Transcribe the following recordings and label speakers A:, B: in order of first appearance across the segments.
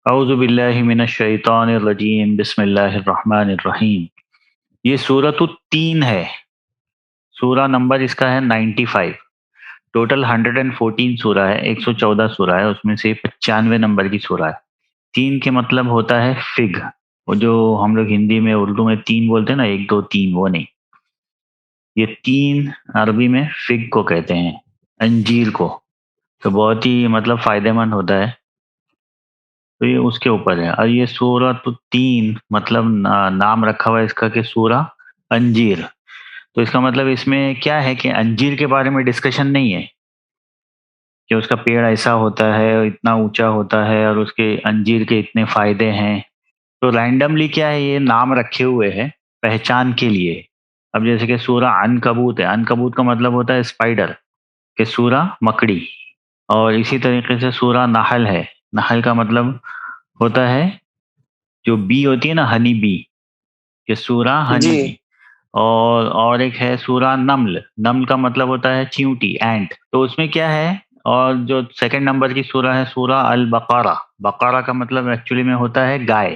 A: اعوذ باللہ من الشیطان الرجیم بسم اللہ الرحمن الرحیم۔ یہ سورۃ التین ہے۔ سورہ نمبر اس کا ہے 95۔ ٹوٹل 114 سورہ ہے، 114 سورہ ہے، اس میں سے 95 نمبر کی سورہ ہے۔ تین کے مطلب ہوتا ہے فگ، وہ جو ہم لوگ ہندی میں اردو میں تین بولتے ہیں نا، ایک دو تین، وہ نہیں، یہ تین عربی میں فگ کو کہتے ہیں، انجیر کو۔ تو بہت ہی مطلب فائدہ مند ہوتا ہے، تو یہ اس کے اوپر ہے۔ اور یہ سورۃ التین مطلب نام رکھا ہوا ہے اس کا کہ سورہ انجیر۔ تو اس کا مطلب اس میں کیا ہے کہ انجیر کے بارے میں ڈسکشن نہیں ہے کہ اس کا پیڑ ایسا ہوتا ہے، اتنا اونچا ہوتا ہے، اور اس کے انجیر کے اتنے فائدے ہیں۔ تو رینڈملی کیا ہے، یہ نام رکھے ہوئے ہیں پہچان کے لیے۔ اب جیسے کہ سورہ عنکبوت ہے، عنکبوت کا مطلب ہوتا ہے اسپائڈر، کہ سورہ مکڑی۔ اور اسی طریقے سے سورہ نحل ہے، نحل کا مطلب ہوتا ہے جو بی ہوتی ہے نا، ہنی بی، کہ سورہ ہنی
B: جی
A: بی۔ اور ایک ہے سورہ نمل، نمل کا مطلب ہوتا ہے چیونٹی، اینٹ۔ تو اس میں کیا ہے، اور جو سیکنڈ نمبر کی سورہ ہے سورہ البقرہ، بقرہ کا مطلب ایکچولی میں ہوتا ہے گائے۔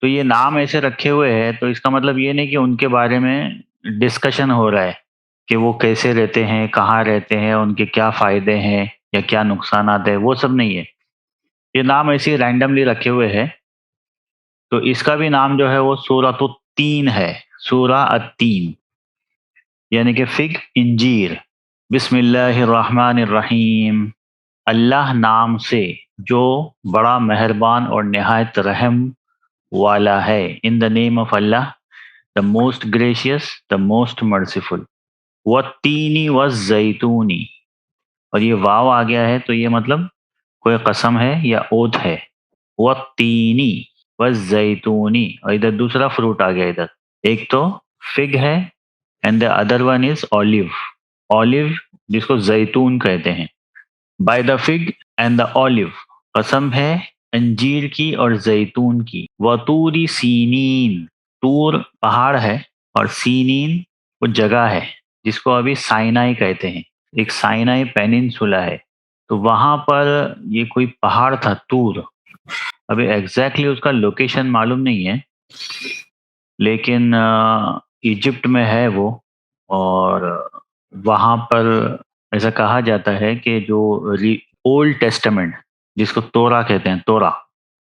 A: تو یہ نام ایسے رکھے ہوئے ہیں، تو اس کا مطلب یہ نہیں کہ ان کے بارے میں ڈسکشن ہو رہا ہے کہ وہ کیسے رہتے ہیں، کہاں رہتے ہیں، ان کے کیا فائدے ہیں یا کیا نقصانات ہیں، وہ سب نہیں ہے۔ یہ نام ایسے رینڈملی رکھے ہوئے ہیں۔ تو اس کا بھی نام جو ہے وہ سورۃ التین ہے، سورہ التین، یعنی کہ فگ، انجیر۔ بسم اللہ الرحمن الرحیم، اللہ نام سے جو بڑا مہربان اور نہایت رحم والا ہے۔ In the name of Allah, the most gracious, the most merciful. والتینی والزیتونی، اور یہ واو آ گیا ہے تو یہ مطلب کوئی قسم ہے یا اوتھ ہے۔ والتینی والزیتونی، اور ادھر دوسرا فروٹ آ گیا، ادھر ایک تو فگ ہے and the other one is olive, olive جس کو زیتون کہتے ہیں۔ By the fig and the olive, قسم ہے انجیر کی اور زیتون کی۔ وطوری سینین، طور پہاڑ ہے، اور سینین وہ جگہ ہے جس کو ابھی سائنائی کہتے ہیں، ایک سائنائی پیننسولا ہے، تو وہاں پر یہ کوئی پہاڑ تھا طور۔ ابھی ایگزیکٹلی اس کا لوکیشن معلوم نہیں ہے، لیکن ایجپٹ میں ہے وہ۔ اور وہاں پر ایسا کہا جاتا ہے کہ جو اولڈ ٹیسٹمنٹ جس کو تورا کہتے ہیں، تورا،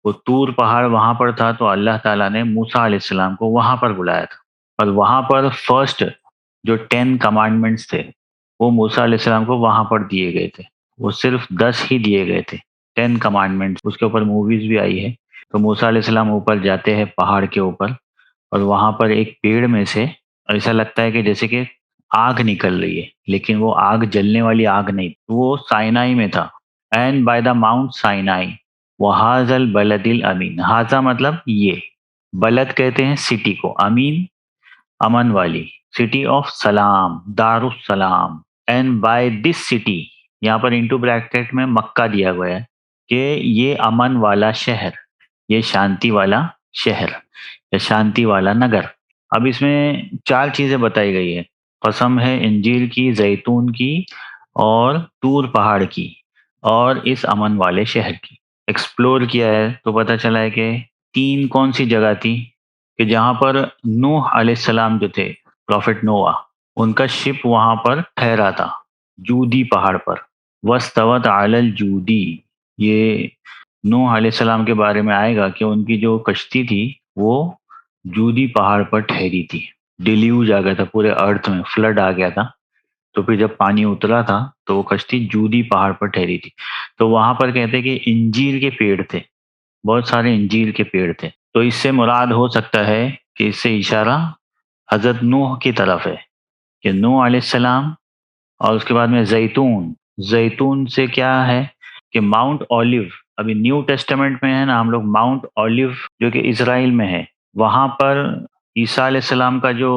A: وہ طور پہاڑ وہاں پر تھا، تو اللہ تعالیٰ نے موسیٰ علیہ السلام کو وہاں پر بلایا تھا، اور وہاں پر فرسٹ جو 10 کمانڈمنٹس تھے وہ موسیٰ علیہ السلام کو وہاں پر دیے گئے تھے۔ وہ صرف 10 ہی دیے گئے تھے، 10 کمانڈمنٹس، اس کے اوپر موویز بھی آئی ہے۔ تو موسیٰ علیہ السلام اوپر جاتے ہیں پہاڑ کے اوپر، اور وہاں پر ایک پیڑ میں سے ایسا لگتا ہے کہ جیسے کہ آگ نکل رہی ہے، لیکن وہ آگ جلنے والی آگ نہیں، وہ سائنائی میں تھا۔ اینڈ بائی دا ماؤنٹ سائنائی وہاذا البلد الامین، ہاذا مطلب یہ، بلد کہتے ہیں سٹی کو، امین امن والی، سٹی آف سلام، دار السلام۔ اینڈ بائی دس سٹی، یہاں پر انٹو بریکٹ میں مکہ دیا ہوا ہے کہ یہ امن والا شہر، یہ شانتی والا شہر یا شانتی والا نگر۔ اب اس میں 4 چیزیں بتائی گئی ہے، قسم ہے انجیل کی، زیتون کی، اور طور پہاڑ کی، اور اس امن والے شہر کی۔ ایکسپلور کیا ہے تو پتہ چلا ہے کہ 3 کون سی جگہ تھی، کہ جہاں پر نوح علیہ السلام جو تھے، پروفٹ نوح، ان کا شپ وہاں پر ٹھہرا تھا، جودی پہاڑ پر۔ وستوت علی الجودی، یہ نوح علیہ السلام کے بارے میں آئے گا کہ ان کی جو کشتی تھی وہ جودی پہاڑ پر ٹھہری تھی۔ ڈیلیوج آ گیا تھا پورے ارتھ میں، فلڈ آ گیا تھا، تو پھر جب پانی اترا تھا تو وہ کشتی جودی پہاڑ پر ٹھہری تھی۔ تو وہاں پر کہتے کہ انجیر کے پیڑ تھے، بہت سارے انجیر کے پیڑ تھے۔ تو اس سے مراد ہو سکتا ہے کہ اس سے اشارہ حضرت نوح کی طرف ہے، کہ نوح علیہ السلام، اور اس کے بعد میں زیتون۔ زیتون سے کیا ہے کہ ماؤنٹ اولیو، ابھی نیو ٹیسٹمنٹ میں ہے نا ہم لوگ، ماؤنٹ اولیو جو کہ اسرائیل میں ہے، وہاں پر عیسیٰ علیہ السلام کا جو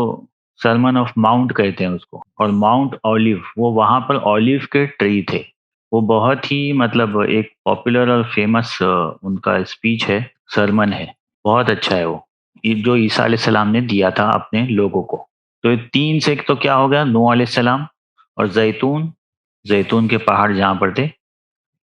A: سرمن آف ماؤنٹ کہتے ہیں اس کو، اور ماؤنٹ اولیو، وہ وہاں پر اولیو کے ٹری تھے۔ وہ بہت ہی مطلب ایک پاپولر اور فیمس ان کا اسپیچ ہے، سرمن ہے، بہت اچھا ہے وہ، جو عیسیٰ علیہ السلام نے دیا تھا اپنے لوگوں کو۔ تو یہ 3 سے تو کیا ہو گیا، نوح علیہ السلام اور زیتون، زیتون کے پہاڑ جہاں پر تھے،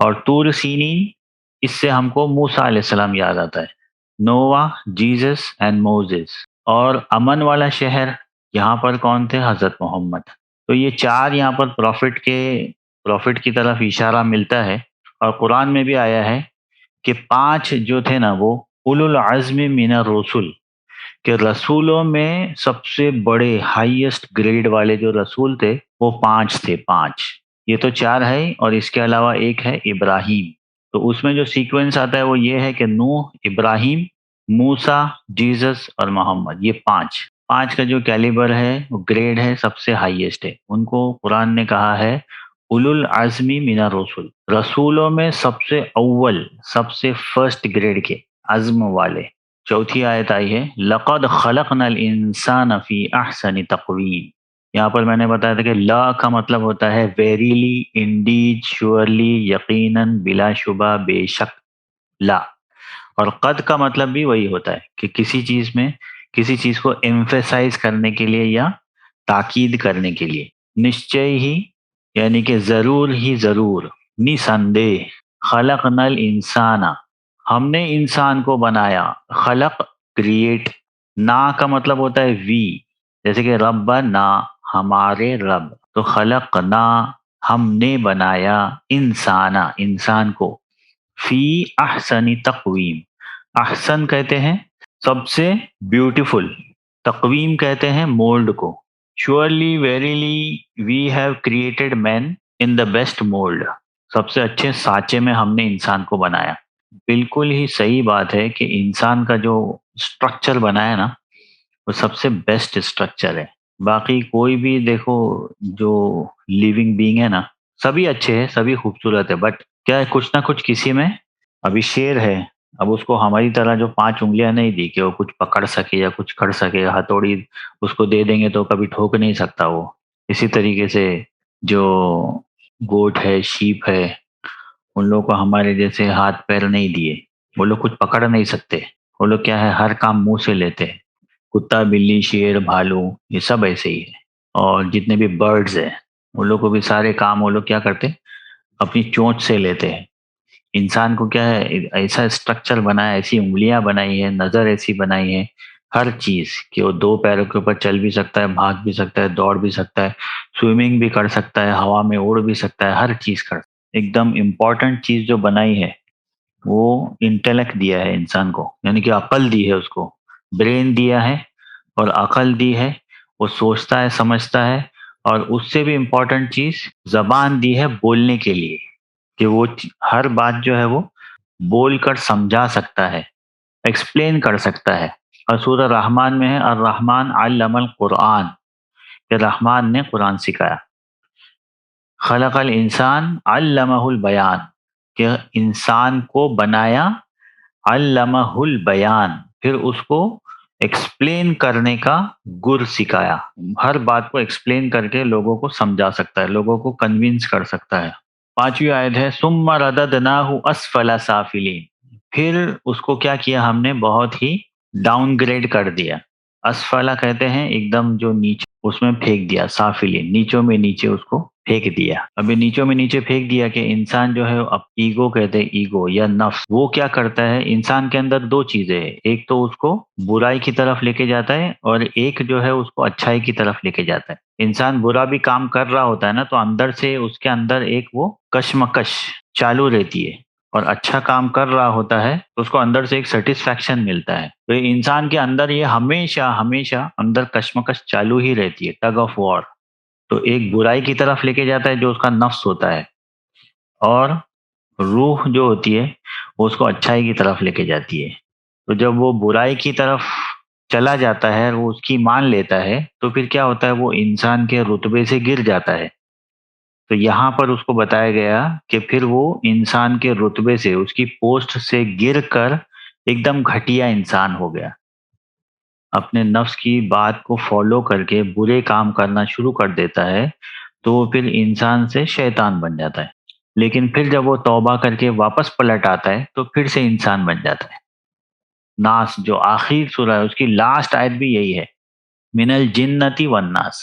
A: اور طور سینین، اس سے ہم کو موسیٰ علیہ السلام یاد آتا ہے. Nova, Jesus and Moses. اور امن والا شہر، یہاں پر کون تھے؟ حضرت محمد. تو یہ چار یہاں پر پروفٹ کی طرف اشارہ ملتا ہے. اور قرآن میں بھی آیا ہے کہ 5 جو تھے نا وہ اولو العزم من الرسل، کہ رسولوں میں سب سے بڑے ہائیسٹ گریڈ والے جو رسول تھے وہ 5 تھے. 5 یہ تو 4 ہے، اور اس کے علاوہ ایک ہے ابراہیم. تو اس میں جو سیکوینس آتا ہے وہ یہ ہے کہ نوح، ابراہیم، موسیٰ، جیزس اور محمد، یہ 5. 5 کا جو کیلیبر ہے وہ گریڈ ہے، سب سے ہائیسٹ ہے. ان کو قرآن نے کہا ہے اولو العزمی من الرسل، رسولوں میں سب سے اول، سب سے فرسٹ گریڈ کے عزم والے. چوتھی آیت آئی ہے لقد خلقنا الانسان فی احسن تقویم. یہاں پر میں نے بتایا تھا کہ لا کا مطلب ہوتا ہے ویریلی، انڈیڈ، شیورلی، یقیناً، بلا شبہ، بے شک، لا. اور قد کا مطلب بھی وہی ہوتا ہے کہ کسی چیز میں کسی چیز کو ایمفیسائز کرنے کے لیے یا تاکید کرنے کے لیے. نشچے ہی یعنی کہ ضرور ہی ضرور، نسندے، خلقنا الانسان، ہم نے انسان کو بنایا. خلق، کریٹ. نا کا مطلب ہوتا ہے وی، جیسے کہ رب نا، ہمارے رب. تو خلق نا، ہم نے بنایا، انسانا، انسان کو، فی احسن تقویم. احسن کہتے ہیں سب سے بیوٹیفل، تقویم کہتے ہیں مولڈ کو. Surely, verily, we have created man in the best mould. سب سے اچھے سانچے میں ہم نے انسان کو بنایا. بالکل ہی صحیح بات ہے کہ انسان کا جو اسٹرکچر بنا ہے نا وہ سب سے بیسٹ اسٹرکچر ہے. باقی کوئی بھی دیکھو جو لیونگ بینگ ہے نا، سبھی اچھے ہیں، سبھی خوبصورت ہے، بٹ کیا ہے کچھ نہ کچھ کسی میں. ابھی شیر ہے، اب اس کو ہماری طرح جو 5 انگلیاں نہیں دی کہ وہ کچھ پکڑ سکے یا کچھ کر سکے. ہتھوڑی اس کو دے دیں گے تو کبھی ٹھوک نہیں سکتا وہ. اسی طریقے سے جو گوٹ ہے، شیپ ہے، ان لوگوں کو ہمارے جیسے ہاتھ پیر نہیں دیے، وہ لوگ کچھ پکڑ نہیں سکتے. وہ لوگ کیا ہے ہر کام منہ سے لیتے ہیں. کتا، بلی، شیر، بھالو، یہ سب ایسے ہی ہے. اور جتنے بھی برڈز ہیں ان لوگ کو بھی سارے کام وہ لوگ کیا کرتے، اپنی چونچ سے لیتے ہیں. انسان کو کیا ہے ایسا اسٹرکچر بنا ہے، ایسی انگلیاں بنائی ہے، نظر ایسی بنائی ہے، ہر چیز کہ وہ 2 پیروں کے اوپر چل بھی سکتا ہے، بھاگ بھی سکتا ہے، دوڑ بھی سکتا ہے، سوئمنگ بھی کر سکتا ہے، ہوا میں اڑ بھی سکتا ہے، ہر چیز کر. ایک دم امپورٹنٹ چیز جو بنائی ہے وہ انٹلیکٹ دیا ہے انسان کو، یعنی کہ عقل دی ہے اس کو. برین دیا ہے اور عقل دی ہے، وہ سوچتا ہے، سمجھتا ہے. اور اس سے بھی امپورٹنٹ چیز زبان دی ہے بولنے کے لیے، کہ وہ ہر بات جو ہے وہ بول کر سمجھا سکتا ہے، ایکسپلین کر سکتا ہے. اور سورہ رحمان میں ہے الرحمن علم القرآن، کہ رحمان نے قرآن سکھایا. خلق الانسان علمہ البیان، کہ انسان کو بنایا، علمہ البیان، پھر اس کو ایکسپلین کرنے کا گر سکھایا. ہر بات کو ایکسپلین کر کے لوگوں کو سمجھا سکتا ہے، لوگوں کو کنونس کر سکتا ہے. 5ویں آیت ہے ثم رددناہ اسفل سافلین، پھر اس کو کیا کیا ہم نے، بہت ہی ڈاؤن گریڈ کر دیا. اسفلا کہتے ہیں ایک دم جو نیچے، اس میں پھینک دیا. سافلین، نیچوں میں نیچے اس کو پھینک دیا. ابھی نیچوں میں نیچے پھینک دیا کہ انسان جو ہے اب ایگو کہتے ہیں، ایگو یا نفس، وہ کیا کرتا ہے انسان کے اندر 2 چیزیں ہیں. ایک تو اس کو برائی کی طرف لے کے جاتا ہے، اور ایک جو ہے اس کو اچھائی کی طرف لے کے جاتا ہے. انسان برا بھی کام کر رہا ہوتا ہے نا تو اندر سے اس کے اندر ایک وہ کشمکش چالو رہتی ہے، اور اچھا کام کر رہا ہوتا ہے تو اس کو اندر سے ایک سیٹسفیکشن ملتا ہے. تو انسان کے اندر یہ ہمیشہ ہمیشہ اندر کشمکش چالو ہی رہتی ہے، ٹگ آف وار. تو ایک برائی کی طرف لے کے جاتا ہے جو اس کا نفس ہوتا ہے، اور روح جو ہوتی ہے وہ اس کو اچھائی کی طرف لے کے جاتی ہے. تو جب وہ برائی کی طرف چلا جاتا ہے اور وہ اس کی مان لیتا ہے تو پھر کیا ہوتا ہے، وہ انسان کے رتبے سے گر جاتا ہے. تو یہاں پر اس کو بتایا گیا کہ پھر وہ انسان کے رتبے سے، اس کی پوسٹ سے گر کر ایک دم گھٹیا انسان ہو گیا. اپنے نفس کی بات کو فالو کر کے برے کام کرنا شروع کر دیتا ہے تو وہ پھر انسان سے شیطان بن جاتا ہے. لیکن پھر جب وہ توبہ کر کے واپس پلٹ آتا ہے تو پھر سے انسان بن جاتا ہے. ناس جو آخری سورہ ہے اس کی لاسٹ آیت بھی یہی ہے، من الجنتی والناس،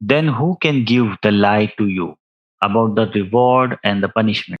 A: then who can give the lie to you about the reward and the punishment?